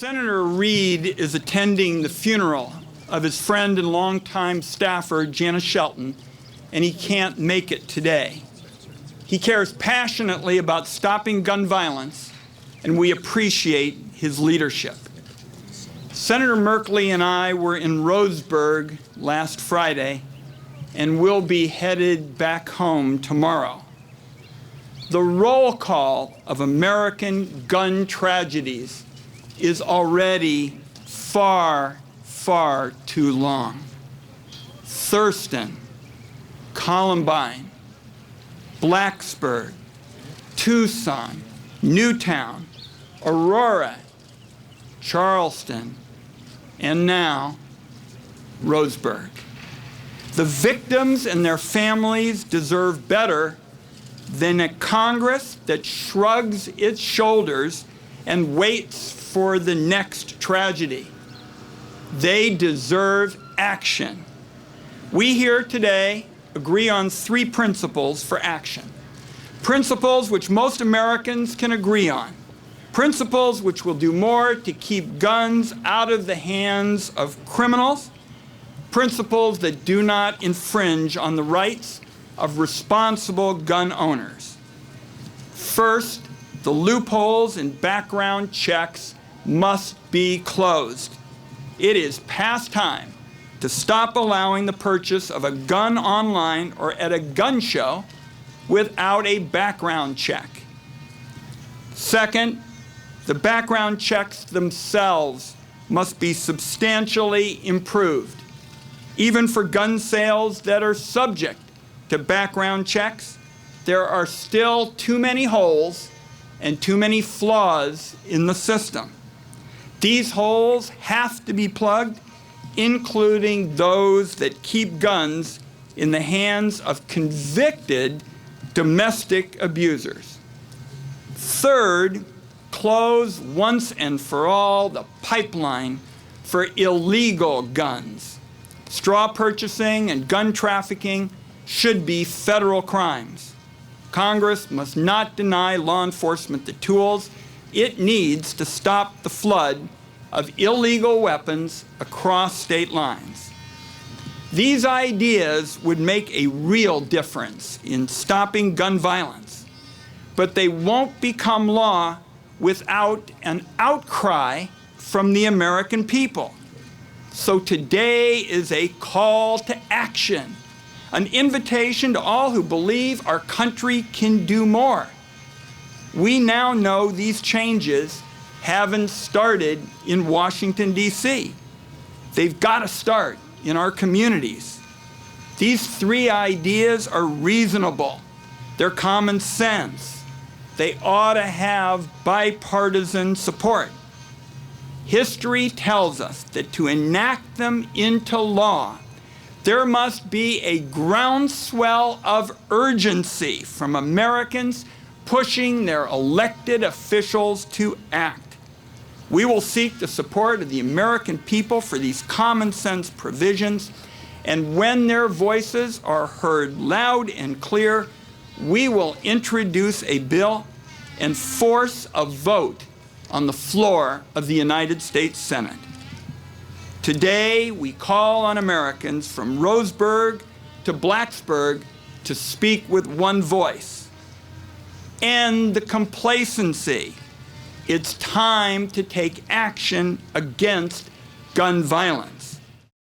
Senator Reid is attending the funeral of his friend and longtime staffer, Janice Shelton, and he can't make it today. He cares passionately about stopping gun violence, and we appreciate his leadership. Senator Merkley and I were in Roseburg last Friday, and we'll be headed back home tomorrow. The roll call of American gun tragedies is already far, far too long. Thurston, Columbine, Blacksburg, Tucson, Newtown, Aurora, Charleston, and now Roseburg. The victims and their families deserve better than a Congress that shrugs its shoulders and waits for the next tragedy. They deserve action. We here today agree on 3 principles for action. Principles which most Americans can agree on. Principles which will do more to keep guns out of the hands of criminals. Principles that do not infringe on the rights of responsible gun owners. First, the loopholes in background checks must be closed. It is past time to stop allowing the purchase of a gun online or at a gun show without a background check. Second, the background checks themselves must be substantially improved. Even for gun sales that are subject to background checks, there are still too many holes and too many flaws in the system. These holes have to be plugged, including those that keep guns in the hands of convicted domestic abusers. Third, close once and for all the pipeline for illegal guns. Straw purchasing and gun trafficking should be federal crimes. Congress must not deny law enforcement the tools it needs to stop the flood of illegal weapons across state lines. These ideas would make a real difference in stopping gun violence, but they won't become law without an outcry from the American people. So today is a call to action, an invitation to all who believe our country can do more. We now know these changes haven't started in Washington, D.C. They've got to start in our communities. These 3 ideas are reasonable. They're common sense. They ought to have bipartisan support. History tells us that to enact them into law, there must be a groundswell of urgency from Americans pushing their elected officials to act. We will seek the support of the American people for these common sense provisions, and when their voices are heard loud and clear, we will introduce a bill and force a vote on the floor of the United States Senate. Today, we call on Americans from Roseburg to Blacksburg to speak with one voice. End the complacency. It's time to take action against gun violence.